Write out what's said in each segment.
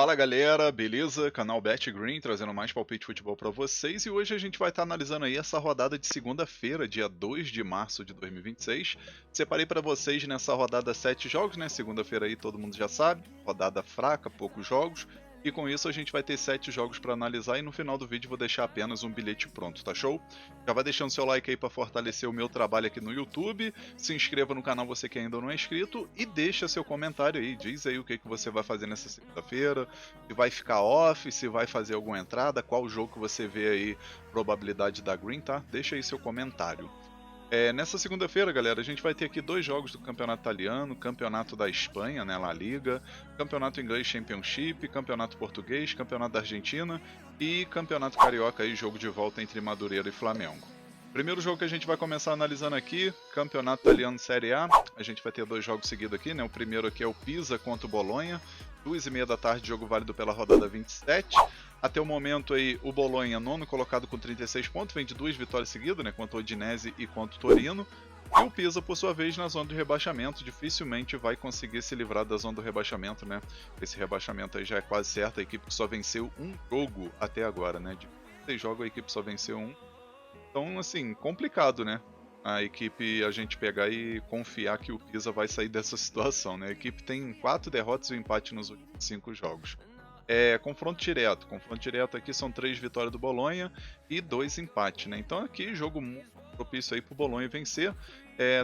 Fala galera, beleza? Canal Bet Green trazendo mais palpite de futebol para vocês e hoje a gente vai estar analisando aí essa rodada de segunda-feira, dia 2 de março de 2026. Separei para vocês nessa rodada 7 jogos, né? Segunda-feira aí todo mundo já sabe, rodada fraca, poucos jogos. E com isso a gente vai ter 7 jogos para analisar e no final do vídeo vou deixar apenas um bilhete pronto, tá show? Já vai deixando seu like aí para fortalecer o meu trabalho aqui no YouTube, se inscreva no canal você que ainda não é inscrito e deixa seu comentário aí, diz aí o que você vai fazer nessa segunda-feira, se vai ficar off, se vai fazer alguma entrada, qual jogo que você vê aí probabilidade da Green, tá? Deixa aí seu comentário. Nessa segunda-feira, galera, a gente vai ter aqui 2 jogos do Campeonato Italiano, Campeonato da Espanha, né, La Liga, Campeonato Inglês Championship, Campeonato Português, Campeonato da Argentina e Campeonato Carioca, aí, jogo de volta entre Madureira e Flamengo. Primeiro jogo que a gente vai começar analisando aqui, Campeonato Italiano Série A. A gente vai ter 2 jogos seguidos aqui, né? O primeiro aqui é o Pisa contra o Bolonha, 2h30 da tarde, jogo válido pela rodada 27. Até o momento aí, o Bolonha, nono colocado com 36 pontos, vem de 2 vitórias seguidas, né? Contra o Udinese e contra o Torino. E o Pisa, por sua vez, na zona de rebaixamento, dificilmente vai conseguir se livrar da zona do rebaixamento, né? Esse rebaixamento aí já é quase certo, a equipe que só venceu um jogo até agora, né? De 6 jogos a equipe só venceu um. Então, assim, complicado, né? A equipe, a gente pegar e confiar que o Pisa vai sair dessa situação, né? A equipe tem 4 derrotas e um empate nos últimos 5 jogos. Confronto direto. Confronto direto aqui são 3 vitórias do Bolonha e 2 empates, né? Então aqui, jogo muito propício aí pro Bolonha vencer.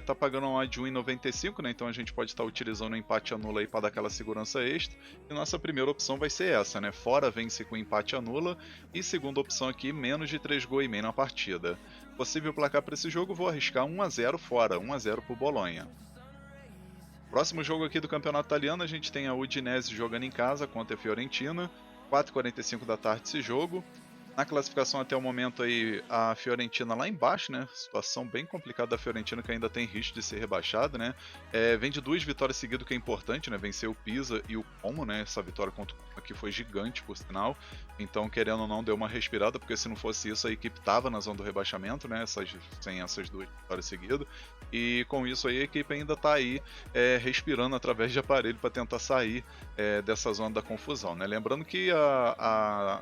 Tá pagando uma de 1,95, né? Então a gente pode estar utilizando o empate anula aí para dar aquela segurança extra. E nossa primeira opção vai ser essa, né? Fora vence com empate anula. E segunda opção aqui, menos de 3 gols e meio na partida. Possível placar para esse jogo, vou arriscar 1-0 fora, 1-0 pro Bolonha. Próximo jogo aqui do Campeonato Italiano, a gente tem a Udinese jogando em casa contra a Fiorentina, 4h45 da tarde esse jogo. Na classificação até o momento aí, a Fiorentina lá embaixo, né? Situação bem complicada da Fiorentina que ainda tem risco de ser rebaixada, né? Vem de 2 vitórias seguidas, que é importante, né? Venceu o Pisa e o Como, né? Essa vitória contra o Como aqui foi gigante, por sinal. Então, querendo ou não, deu uma respirada, porque se não fosse isso, a equipe estava na zona do rebaixamento, né? Sem essas 2 vitórias seguidas. E com isso aí, a equipe ainda está aí respirando através de aparelho para tentar sair dessa zona da confusão, né? Lembrando que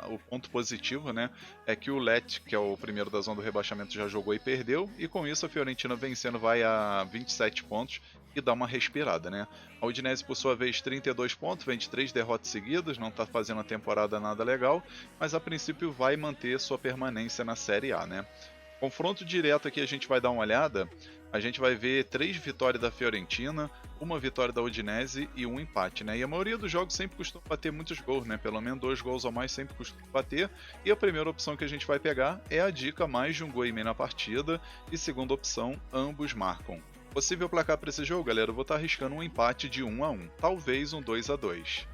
o ponto positivo, né, é que o Lecce, que é o primeiro da zona do rebaixamento, já jogou e perdeu, e com isso a Fiorentina vencendo vai a 27 pontos e dá uma respirada, né? A Udinese, por sua vez, 32 pontos, vem de 3 derrotas seguidas, não está fazendo uma temporada nada legal, mas a princípio vai manter sua permanência na Série A, né? Confronto direto aqui a gente vai dar uma olhada, a gente vai ver 3 vitórias da Fiorentina, 1 vitória da Udinese e 1 empate, né? E a maioria dos jogos sempre costuma bater muitos gols, né? Pelo menos 2 gols ou mais sempre costuma bater. E a primeira opção que a gente vai pegar é a dica mais de 1 gol e meio na partida. E segunda opção, ambos marcam. Possível placar para esse jogo, galera, eu vou estar arriscando um empate de 1-1, talvez um 2-2.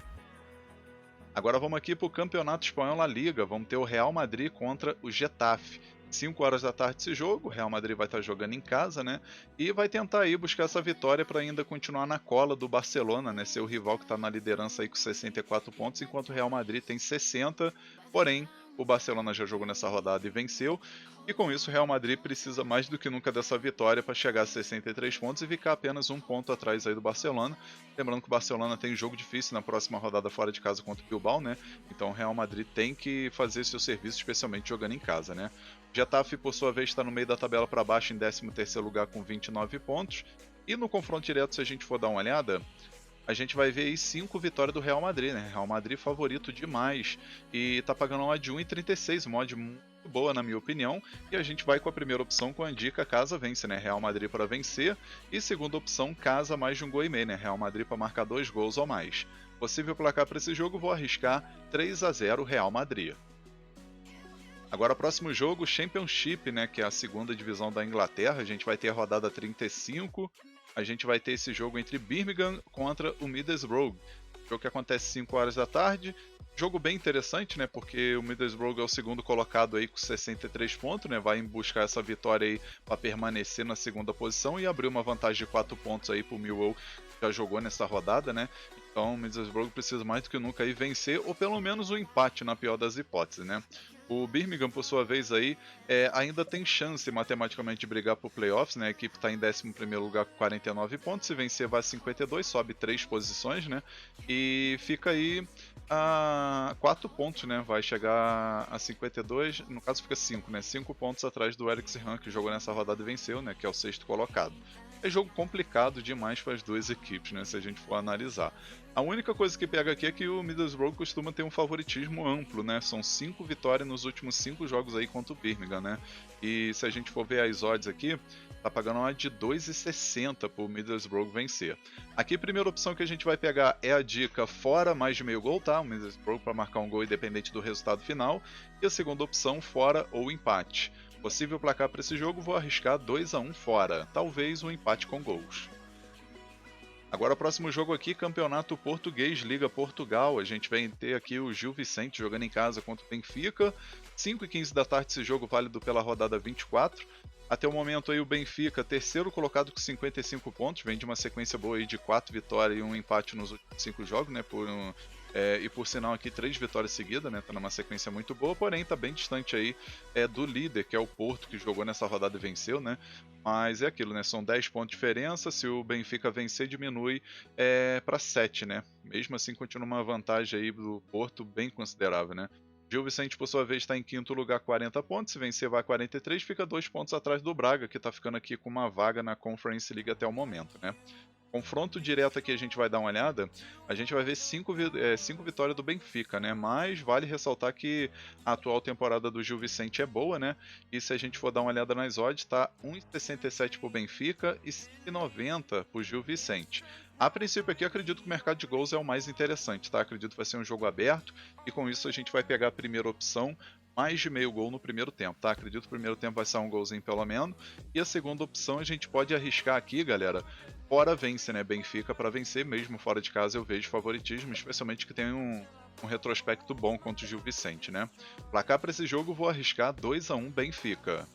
Agora vamos aqui para o Campeonato Espanhol La Liga, vamos ter o Real Madrid contra o Getafe. 5 horas da tarde esse jogo, o Real Madrid vai estar jogando em casa, né? E vai tentar aí buscar essa vitória para ainda continuar na cola do Barcelona, né? Seu rival que está na liderança aí com 64 pontos, enquanto o Real Madrid tem 60, porém o Barcelona já jogou nessa rodada e venceu. E com isso o Real Madrid precisa mais do que nunca dessa vitória para chegar a 63 pontos e ficar apenas 1 ponto atrás aí do Barcelona. Lembrando que o Barcelona tem um jogo difícil na próxima rodada fora de casa contra o Bilbao, né? Então o Real Madrid tem que fazer seu serviço, especialmente jogando em casa, né? O Getafe, por sua vez, está no meio da tabela para baixo em 13º lugar com 29 pontos. E no confronto direto, se a gente for dar uma olhada, a gente vai ver aí 5 vitórias do Real Madrid, né? Real Madrid favorito demais. E tá pagando uma de 1,36, uma odd muito boa na minha opinião. E a gente vai com a primeira opção com a dica casa vence, né? Real Madrid para vencer. E segunda opção, casa mais de 1 gol e meio, né? Real Madrid para marcar 2 gols ou mais. Possível placar para esse jogo, vou arriscar 3-0 Real Madrid. Agora, próximo jogo, Championship, né, que é a segunda divisão da Inglaterra. A gente vai ter a rodada 35. A gente vai ter esse jogo entre Birmingham contra o Middlesbrough. Jogo que acontece 5 horas da tarde. Jogo bem interessante, né, porque o Middlesbrough é o segundo colocado aí com 63 pontos, né, vai buscar essa vitória aí para permanecer na segunda posição e abrir uma vantagem de 4 pontos aí para o Millwall, que já jogou nessa rodada, né. Então o Middlesbrough precisa mais do que nunca aí vencer, ou pelo menos um empate na pior das hipóteses, né. O Birmingham, por sua vez, aí, ainda tem chance matematicamente de brigar por playoffs, né? A equipe está em 11º lugar com 49 pontos, se vencer vai a 52, sobe 3 posições, né? E fica aí a 4 pontos, né? Vai chegar a 52, no caso fica 5, né? 5 pontos atrás do Eric Han, que jogou nessa rodada e venceu, né? Que é o sexto colocado. É jogo complicado demais para as duas equipes, né? Se a gente for analisar. A única coisa que pega aqui é que o Middlesbrough costuma ter um favoritismo amplo, né? São 5 vitórias nos últimos 5 jogos aí contra o Birmingham, né? E se a gente for ver as odds aqui, tá pagando uma de 2,60 pro Middlesbrough vencer. Aqui a primeira opção que a gente vai pegar é a dica fora mais de meio gol, tá? O Middlesbrough para marcar um gol independente do resultado final. E a segunda opção, fora ou empate. Possível placar para esse jogo, vou arriscar 2-1 fora, talvez um empate com gols. Agora o próximo jogo aqui, Campeonato Português, Liga Portugal. A gente vai ter aqui o Gil Vicente jogando em casa contra o Benfica. 5h15 da tarde esse jogo, válido pela rodada 24. Até o momento aí o Benfica, terceiro colocado com 55 pontos, vem de uma sequência boa aí de 4 vitórias e um empate nos últimos 5 jogos, né? E por sinal aqui 3 vitórias seguidas, né? Tá numa sequência muito boa, porém tá bem distante aí do líder, que é o Porto, que jogou nessa rodada e venceu, né? Mas é aquilo, né? São 10 pontos de diferença, se o Benfica vencer diminui para 7, né? Mesmo assim continua uma vantagem aí do Porto bem considerável, né? Gil Vicente, por sua vez, está em quinto lugar, 40 pontos. Se vencer, vai 43, fica 2 pontos atrás do Braga, que está ficando aqui com uma vaga na Conference League até o momento, né? Confronto direto aqui a gente vai dar uma olhada, a gente vai ver 5 vitórias do Benfica, né? Mas vale ressaltar que a atual temporada do Gil Vicente é boa, né? E se a gente for dar uma olhada nas odds, tá 1,67 pro Benfica e 5,90 pro Gil Vicente. A princípio aqui acredito que o mercado de gols é o mais interessante, tá? Acredito que vai ser um jogo aberto e com isso a gente vai pegar a primeira opção, mais de meio gol no primeiro tempo, tá? Acredito que o primeiro tempo vai ser um golzinho pelo menos. E a segunda opção a gente pode arriscar aqui, galera, fora vence, né? Benfica para vencer, mesmo fora de casa eu vejo favoritismo, especialmente que tem um retrospecto bom contra o Gil Vicente, né? Placar para esse jogo vou arriscar 2-1 Benfica.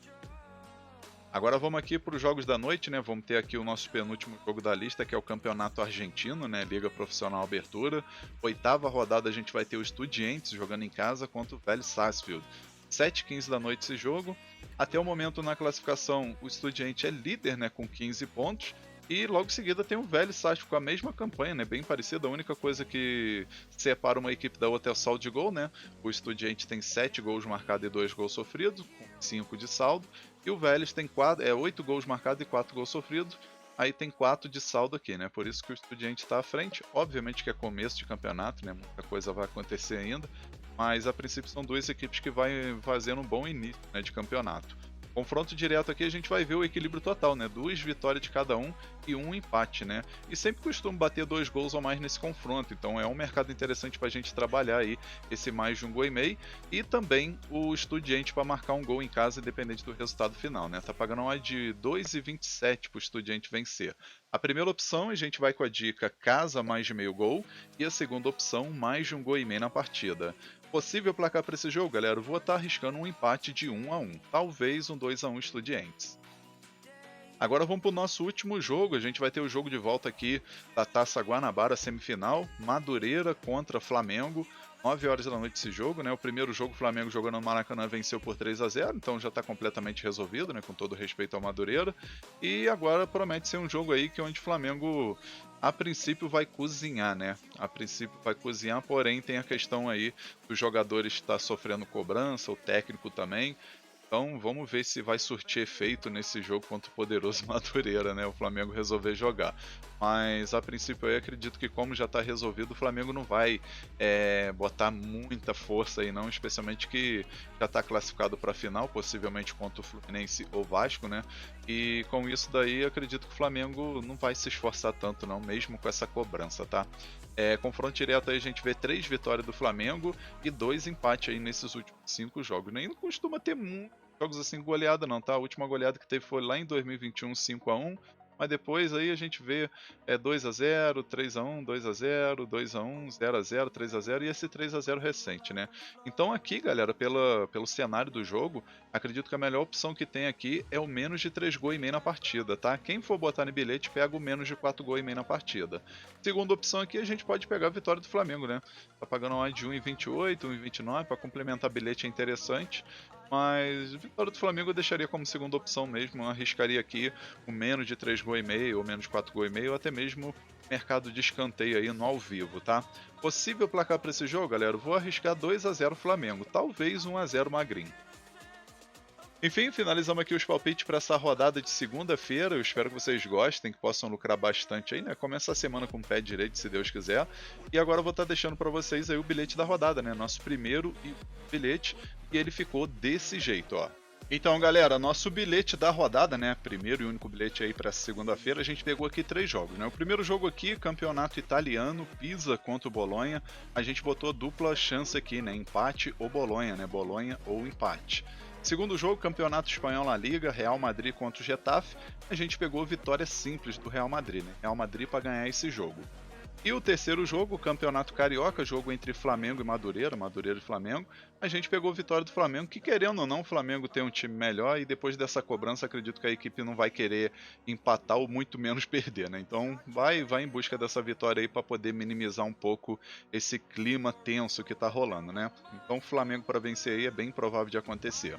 Agora vamos aqui para os jogos da noite, né? Vamos ter aqui o nosso penúltimo jogo da lista, que é o Campeonato Argentino, né? Liga Profissional Abertura. Oitava rodada a gente vai ter o Estudiantes jogando em casa contra o Vélez Sarsfield. 7h15 da noite esse jogo. Até o momento na classificação, o Estudiante é líder, né? Com 15 pontos. E logo em seguida tem o Vélez Sarsfield com a mesma campanha, né? Bem parecida. A única coisa que separa uma equipe da outra é o saldo de gol, né? O Estudiante tem 7 gols marcados e 2 gols sofridos, com 5 de saldo. E o Vélez tem 8 gols marcados e 4 gols sofridos. Aí tem 4 de saldo aqui, né? Por isso que o Estudiante está à frente. Obviamente que é começo de campeonato, né? Muita coisa vai acontecer ainda. Mas a princípio são duas equipes que vai fazendo um bom início, né, de campeonato. Confronto direto aqui a gente vai ver o equilíbrio total, né? 2 vitórias de cada um e um empate, né? E sempre costumo bater 2 gols ou mais nesse confronto, então é um mercado interessante para a gente trabalhar aí esse mais de um gol e meio. E também o Estudiante para marcar um gol em casa, independente do resultado final, né? Tá pagando uma de 2,27 para o Estudiante vencer. A primeira opção a gente vai com a dica casa mais de meio gol e a segunda opção mais de um gol e meio na partida. Possível placar para esse jogo, galera, eu vou estar arriscando um empate de 1-1, talvez um 2-1 Estudiantes. Agora vamos para o nosso último jogo, a gente vai ter o jogo de volta aqui da Taça Guanabara, semifinal, Madureira contra Flamengo, 9 horas da noite esse jogo, né? O primeiro jogo o Flamengo jogando no Maracanã venceu por 3-0, então já está completamente resolvido, né? Com todo respeito ao Madureira. E agora promete ser um jogo aí que onde o Flamengo a princípio vai cozinhar, né? A princípio vai cozinhar, porém tem a questão aí dos jogadores estar sofrendo cobrança, o técnico também. Então vamos ver se vai surtir efeito nesse jogo contra o poderoso Madureira, né? O Flamengo resolver jogar. Mas a princípio eu acredito que como já está resolvido, o Flamengo não vai botar muita força aí não, especialmente que já está classificado para a final, possivelmente contra o Fluminense ou Vasco, né? E com isso daí acredito que o Flamengo não vai se esforçar tanto não, mesmo com essa cobrança, tá? Confronto direto aí a gente vê 3 vitórias do Flamengo e 2 empates aí nesses últimos 5 jogos. Nem costuma ter muitos jogos assim goleada não, tá? A última goleada que teve foi lá em 2021, 5-1. Mas depois aí a gente vê 2-0, 3-1, 2-0, 2-1, 0-0, 3-0 e esse 3-0 recente, né? Então aqui, galera, pelo cenário do jogo, acredito que a melhor opção que tem aqui é o menos de 3 gols e meio na partida, tá? Quem for botar no bilhete, pega o menos de 4 gols e meio na partida. Segunda opção aqui, a gente pode pegar a vitória do Flamengo, né? Tá pagando uma de 1,28, 1,29, para complementar bilhete é interessante. Mas vitória do Flamengo eu deixaria como segunda opção mesmo. Eu arriscaria aqui o menos de 3 gols e meio, ou menos 4 gols e meio, ou até mesmo mercado de escanteio aí no ao vivo, tá? Possível placar para esse jogo, galera? Eu vou arriscar 2-0 Flamengo, talvez 1-0 Magrinho. Enfim, finalizamos aqui os palpites para essa rodada de segunda-feira. Eu espero que vocês gostem, que possam lucrar bastante aí, né? Começa a semana com o pé direito, se Deus quiser. E agora eu vou estar deixando para vocês aí o bilhete da rodada, né? Nosso primeiro bilhete, e ele ficou desse jeito, ó. Então, galera, nosso bilhete da rodada, né? Primeiro e único bilhete aí para segunda-feira, a gente pegou aqui 3 jogos, né? O primeiro jogo aqui, campeonato italiano, Pisa contra o Bolonha. A gente botou dupla chance aqui, né? Empate ou Bolonha, né? Bolonha ou empate. Segundo jogo, Campeonato Espanhol na Liga, Real Madrid contra o Getafe. A gente pegou vitória simples do Real Madrid, né? Real Madrid para ganhar esse jogo. E o terceiro jogo, o Campeonato Carioca, jogo entre Flamengo e Madureira, Madureira e Flamengo, a gente pegou vitória do Flamengo, que querendo ou não, o Flamengo tem um time melhor e depois dessa cobrança acredito que a equipe não vai querer empatar ou muito menos perder, né? Então vai em busca dessa vitória aí para poder minimizar um pouco esse clima tenso que tá rolando, né? Então o Flamengo para vencer aí é bem provável de acontecer.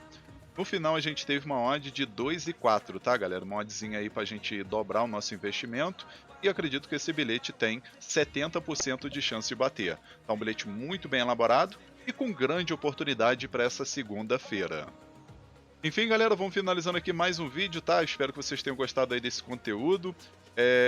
No final a gente teve uma odd de 2,4, tá, galera? Uma oddzinha aí pra gente dobrar o nosso investimento. E acredito que esse bilhete tem 70% de chance de bater. Tá um bilhete muito bem elaborado e com grande oportunidade para essa segunda-feira. Enfim, galera, vamos finalizando aqui mais um vídeo, tá? Espero que vocês tenham gostado aí desse conteúdo.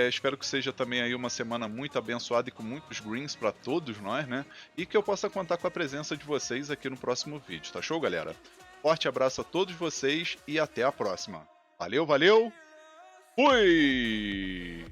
Espero que seja também aí uma semana muito abençoada e com muitos greens para todos nós, né? E que eu possa contar com a presença de vocês aqui no próximo vídeo, tá show, galera? Forte abraço a todos vocês e até a próxima. Valeu, valeu! Fui!